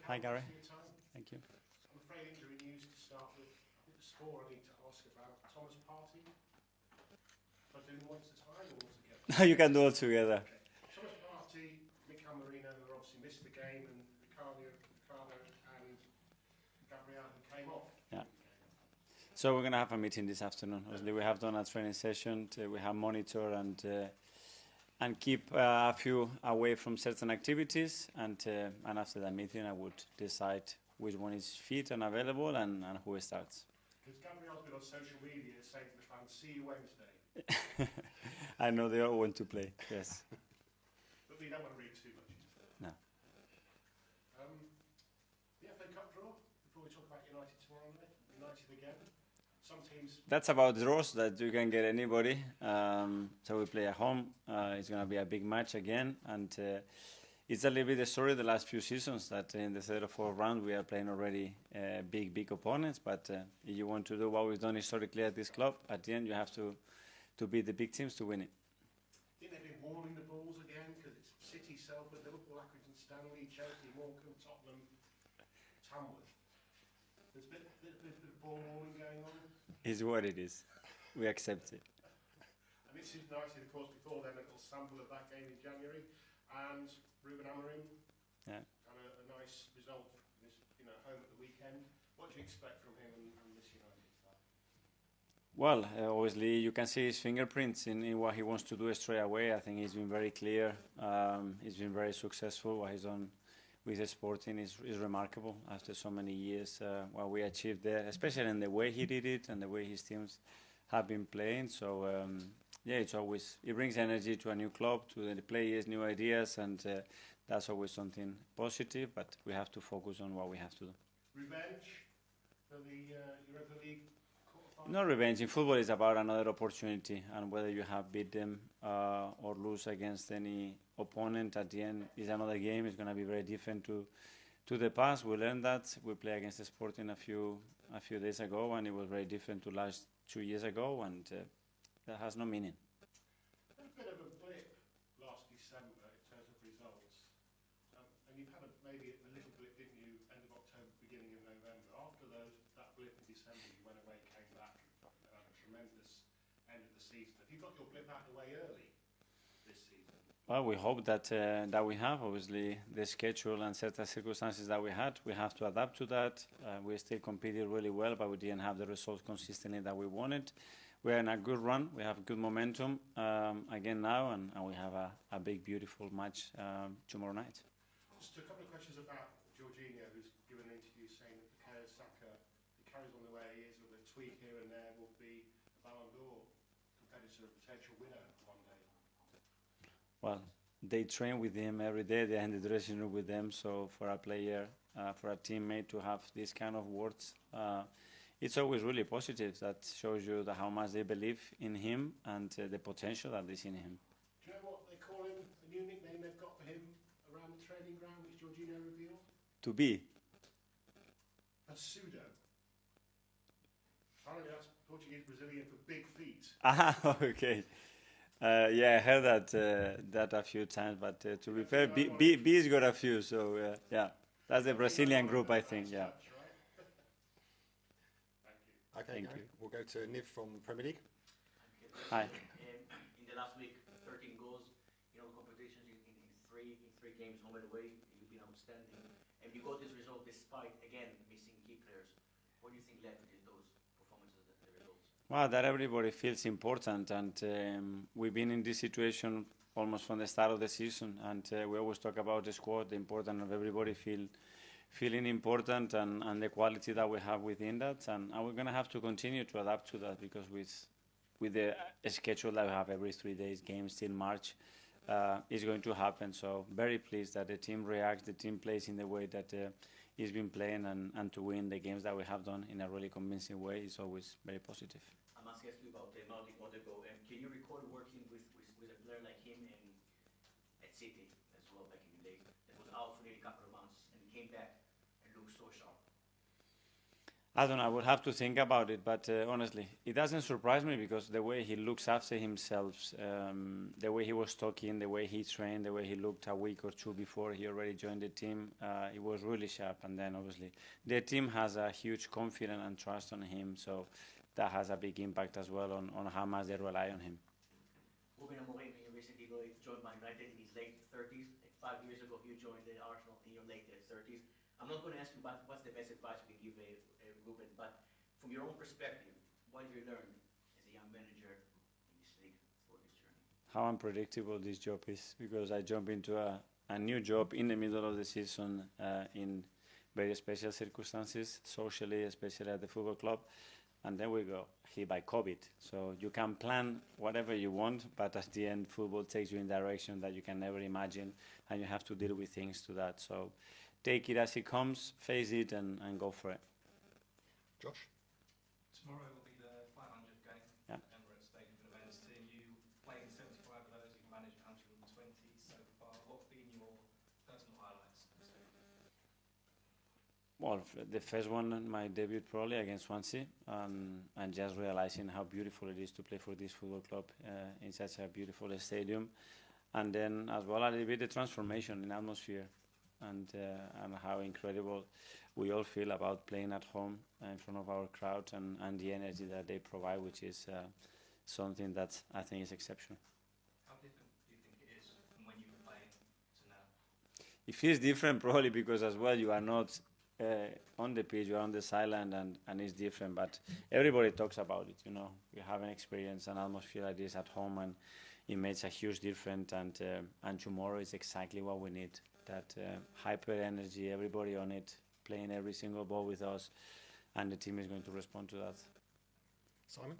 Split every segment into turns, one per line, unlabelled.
Hi, Gary.
For your time.
Thank you.
I'm afraid injury news to start with. I think the score I need to ask about. Thomas Partey. If I do them one at a time or all together?
You can do it together.
Okay. Thomas Partey, Mikel who obviously missed the game, and Ricardo and Gabriel who came off.
Yeah. So we're going to have a meeting this afternoon. Obviously, we have done a training session. We have monitor and keep a few away from certain activities. And after that meeting, I would decide which one is fit and available and who starts.
Because Gabriel's been on social media saying to the fans, "See you Wednesday."
I know they all want to play. Yes.
But we don't want to read too much into that.
No.
The FA Cup draw. Before we talk about United tomorrow night, United again. Some teams.
That's about draws that you can get anybody. So we play at home. It's going to be a big match again, and it's a little bit the story of the last few seasons that in the third or fourth round we are playing already big opponents. But if you want to do what we've done historically at this club, at the end you have to beat the big teams to win it.
I think they've been warming the balls again because it's City, Salford, Liverpool, Accrington, Stanley, Chelsea, Morecambe, Tottenham, Tamworth. There's a bit of ball warming going on.
Is what it is. We accept it.
And this is nice, of course, before then, a little sample of that game in January. And Ruben Amorim,
Yeah.
and a nice result, home at the weekend. What do you expect from him and this United side?
Well, obviously you can see his fingerprints in what he wants to do straight away. I think he's been very clear. He's been very successful. What he's done with the Sporting is remarkable after so many years. What we achieved there, especially in the way he did it and the way his teams have been playing. So yeah, it brings energy to a new club, to the players, new ideas, and that's always something positive. But we have to focus on what we have to do.
Revenge for the Europa League quarterfinal?
No revenge. In football, it's about another opportunity, and whether you have beat them or lose against any opponent at the end is another game. It's going to be very different to the past. We learned that. We played against the Sporting a few days ago, and it was very different to last 2 years ago, and that has no meaning.
A bit of a blip last December in terms of results, and you've had maybe a little blip, didn't you, end of October, beginning of November. After that blip in December, you went away, came back, and had a tremendous end of the season. Have you got your blip out of the way early this season?
Well, we hope that we have. Obviously, the schedule and certain circumstances that we had, we have to adapt to that. We still competed really well, but we didn't have the results consistently that we wanted. We're in a good run. We have good momentum again now, and we have a big, beautiful match tomorrow night.
Just a couple of questions about Jorginho, who's given an interview saying that Bukayo Saka, he carries on the way he is with a tweak here and there, will be a Ballon d'Or competitor, a potential winner one day.
Well, they train with him every day. They're in the dressing room with them. So for a player, for a teammate to have these kind of words, it's always really positive. That shows you how much they believe in him and the potential that they see in him.
Do you know what they call him? A new nickname they've got for him around the training ground, which Jorginho revealed?
To be.
A pseudo. Apparently that's Portuguese Brazilian for big feet.
Ah, okay. Yeah, I heard that a few times, but to be fair, B's got a few, so yeah. That's the Brazilian group, I think, yeah.
Okay,
Thank you.
We'll go to Niv from the Premier League.
Hi.
In the last week, 13 goals in all competitions in three games home and away. You've been outstanding, and you got this result despite again missing key players. What do you think led to those performances, the results?
Well, that everybody feels important, and we've been in this situation almost from the start of the season, and we always talk about the squad, the importance of everybody feeling important and the quality that we have within that, and we're going to have to continue to adapt to that because with the schedule that we have every 3 days, games till March, is going to happen. So very pleased that the team reacts, the team plays in the way that it's been playing, and to win the games that we have done in a really convincing way is always very positive.
I must ask you about Malcolm Odegaard, and can you recall working with a player like him at City as well back in the days? That was out for nearly a couple of months and came back and looked so sharp.
I don't know. I would have to think about it, but honestly, it doesn't surprise me because the way he looks after himself, the way he was talking, the way he trained, the way he looked a week or two before he already joined the team, it was really sharp. And then obviously, the team has a huge confidence and trust on him, so that has a big impact as well on how much they rely on him.
Ruben Amorim, you recently joined Man United in his late 30s. 5 years ago, you joined the Arsenal in your late 30s. I'm not going to ask you about what's the best advice you can give Ruben, but from your own perspective, what have you learned as a young manager in this league for this journey?
How unpredictable this job is, because I jump into a new job in the middle of the season in very special circumstances, socially, especially at the football club, and then we go hit by COVID. So you can plan whatever you want, but at the end, football takes you in a direction that you can never imagine, and you have to deal with things to that. So take it as it comes, face it, and go for it.
Josh?
Tomorrow will be the 500th game at Emirates Stadium for the men's team. You played in 75 of those, you've managed 120 so far. What have been your personal highlights?
Well, the first one, my debut probably against Swansea, and just realizing how beautiful it is to play for this football club in such a beautiful stadium. And then as well a little bit the transformation in atmosphere and how incredible we all feel about playing at home in front of our crowd and the energy that they provide, which is something that I think is exceptional.
How different do you think it is from when you were playing to now?
It feels different probably because as well you are not on the pitch, you are on the sideline, and it's different, but everybody talks about it, you know. We haven't experienced an atmosphere like this at home, and it makes a huge difference, and tomorrow is exactly what we need, that hyper energy, everybody on it, playing every single ball with us, and the team is going to respond to that.
Simon?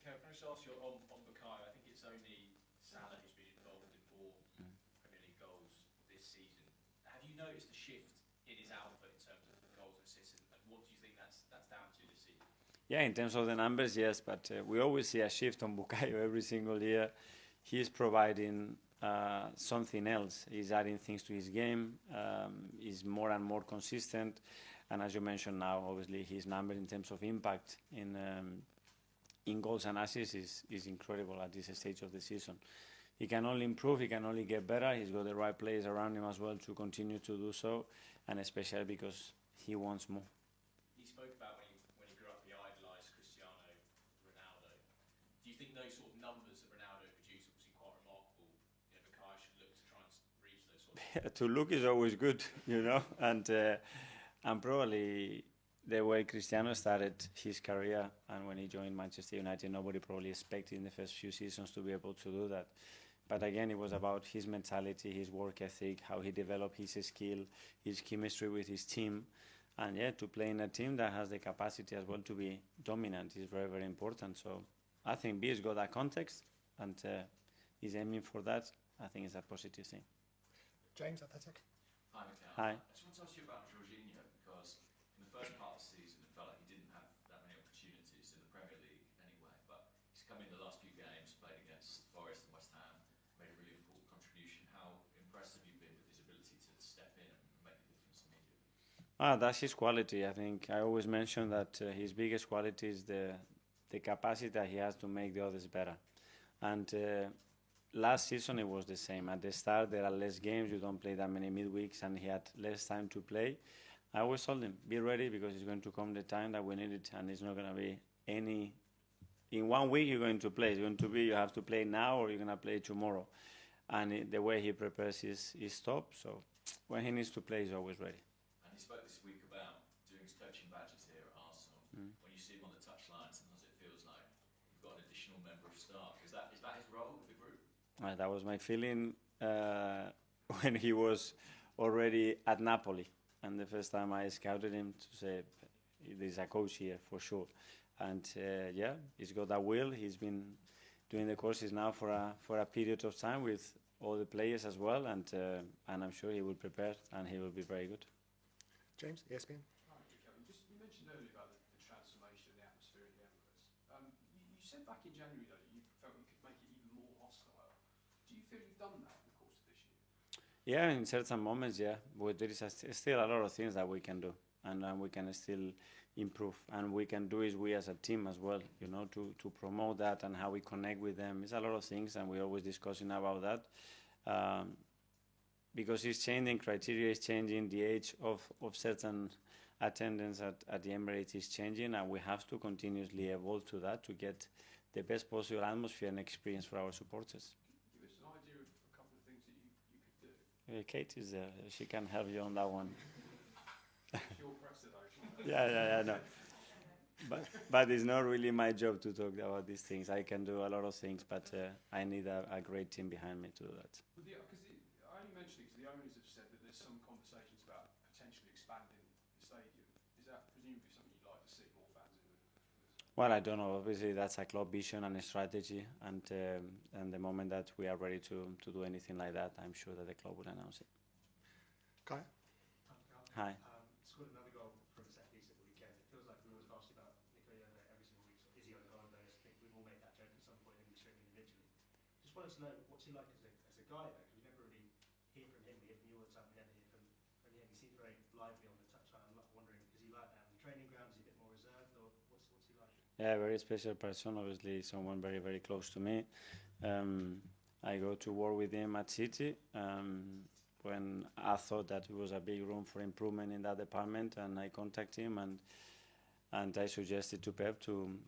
Okay, can I just ask you on Bukayo? I think it's only Salah who's been involved in more Premier League goals this season. Have you noticed a shift in his output in terms of goals and assists, and what do you think that's down to this season?
Yeah, in terms of the numbers, yes, but we always see a shift on Bukayo every single year. He's providing something else. He's adding things to his game. He's more and more consistent. And as you mentioned now, obviously, his number in terms of impact in goals and assists is incredible at this stage of the season. He can only improve. He can only get better. He's got the right players around him as well to continue to do so, and especially because he wants more.
He spoke about when he grew up, he idolised Cristiano Ronaldo. Do you think those sort of numbers that Ronaldo produced are obviously quite remarkable? You know, Bukayo should look to try and reach those sort of
To look is always good, you know, and probably the way Cristiano started his career and when he joined Manchester United, nobody probably expected in the first few seasons to be able to do that. But again, it was about his mentality, his work ethic, how he developed his skill, his chemistry with his team. And yeah, to play in a team that has the capacity as well to be dominant is very, very important. So I think B has got that context and is aiming for that. I think it's a positive thing.
James, Arteta?
Hi, Mikel.
Hi.
I just want to ask you about Jorginho, because in the first part of the season, it felt like he didn't have that many opportunities in the Premier League anyway, but he's come in the last few games, played against Forest and West Ham, made a really important contribution. How impressed have you been with his ability to step in and make a difference immediately?
That's his quality. I think I always mention that his biggest quality is the capacity that he has to make the others better. And last season it was the same. At the start there are less games, you don't play that many midweeks, and he had less time to play. I always told him, be ready because it's going to come the time that we need it, and it's not going to be any... In 1 week you're going to play. It's going to be you have to play now or you're going to play tomorrow. And the way he prepares his top, so when he needs to play he's always ready.
And he spoke this week about doing his coaching badges here at Arsenal. When you see him on the touchline, sometimes it feels like you've got an additional member of staff. Is that his role with the group?
That was my feeling when he was already at Napoli. And the first time I scouted him to say, there's a coach here for sure. And yeah, he's got that will. He's been doing the courses now for a period of time with all the players as well. And I'm sure he will prepare and he will be very good.
James, ESPN?
Hi, Mikel. You mentioned earlier about the transformation of the atmosphere in the Emirates. You said back in January, though, you felt you could make it even more hostile. Do you feel you've done that in the course of this year?
Yeah, in certain moments, yeah. But there is still a lot of things that we can do. and we can still improve. And we can do it we as a team as well, you know, to promote that and how we connect with them. It's a lot of things, and we're always discussing about that. Because it's changing, criteria is changing, the age of certain attendance at the Emirates is changing, and we have to continuously evolve to that to get the best possible atmosphere and experience for our supporters.
Give us an idea of a couple of things that you could do.
Kate is there, she can help you on that one.
It's your press though.
Yeah, no. But it's not really my job to talk about these things. I can do a lot of things, but I need a great team behind me to do that.
Because I only mention it because the owners have said that there's some conversations about potentially expanding the stadium. Is that presumably something you'd like to see more fans in?
Well, I don't know. Obviously, that's a club vision and a strategy, and the moment that we are ready to do anything like that, I'm sure that the club will announce it.
Kaya?
Hi.
Scored another goal from a set piece at the weekend. It feels like we always ask you about Mikel every single week. So is he on goal? I think we've all made that joke at some point in the individually. Just wanted to know what's he like as a guy though, because we never really hear from him. We hear from you all the time. We never hear from him. He seems very lively on the touchline. I'm wondering, is he like that on the training ground? Is he a bit more reserved, or what's he like?
Yeah, very special person. Obviously, someone very, very close to me. I go to work with him at City. When I thought that there was a big room for improvement in that department, and I contacted him and I suggested to Pep to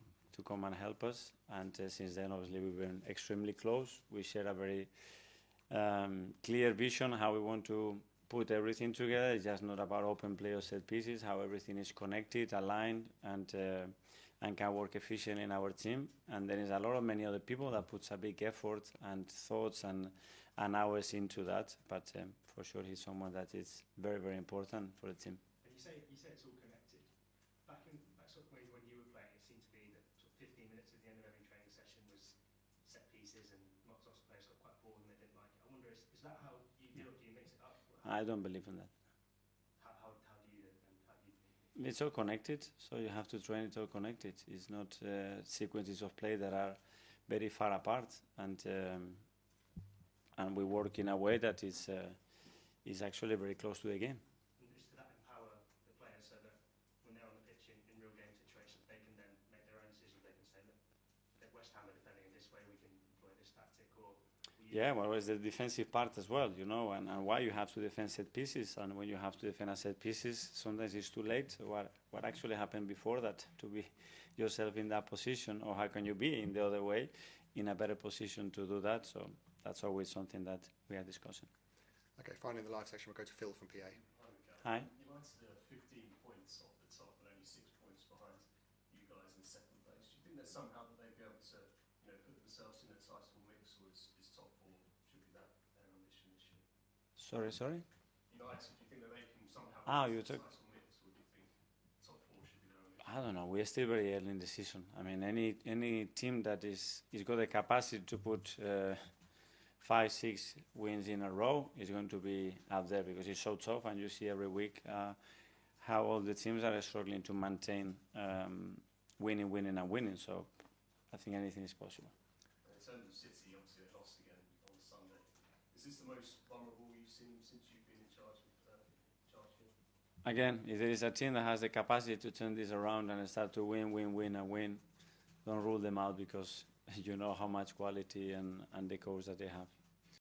come and help us. And since then, obviously, we've been extremely close. We share a very clear vision how we want to put everything together. It's just not about open play or set pieces, how everything is connected, aligned, and can work efficiently in our team. And there is a lot of many other people that puts a big effort and thoughts and hours into that. But for sure, he's someone that is very, very important for the team.
And you say it's all connected. Back sort of when you were playing, it seemed to be that sort of 15 minutes at the end of every training session was set pieces, and lots of players got quite bored and they didn't like it. I wonder, is that how you do it? Do you mix it up?
I don't believe in that.
How do you do it? And how do you
It's all connected, so you have to train it all connected. It's not sequences of play that are very far apart, and we work in a way that is actually very close to the game.
And just to that empower the players so that when they're on the pitch in real game situations, they can then make their own decisions. They can say, look, if West Ham are defending in this way, we can employ this tactic.
Yeah, well, it's the defensive part as well, you know, and why you have to defend set pieces. And when you have to defend a set pieces, sometimes it's too late. What actually happened before that to be yourself in that position, or how can you be in the other way in a better position to do that? So that's always something that we are discussing.
Okay, finally in the live section, we'll go to Phil from PA.
Hi.
United are 15 points off the top, but only 6 points behind you guys in second place. Do you think that somehow that they'd be able to, put themselves in a title mix, or is top four should be their ambition this year?
Sorry.
United, do you think that they can somehow
you
get
took.
the title mix, or do you think top four should be their ambition?
I don't know. We're still very early in the season. I mean, any team that is got the capacity to put 5-6 wins in a row is going to be up there, because it's so tough, and you see every week how all the teams are struggling to maintain winning. So I think anything is possible.
In terms of City, obviously they lost again on Sunday. Is this the most vulnerable you've seen since you've been in charge here?
Again, if there is a team that has the capacity to turn this around and start to win, don't rule them out, because you know how much quality and the coach that they have.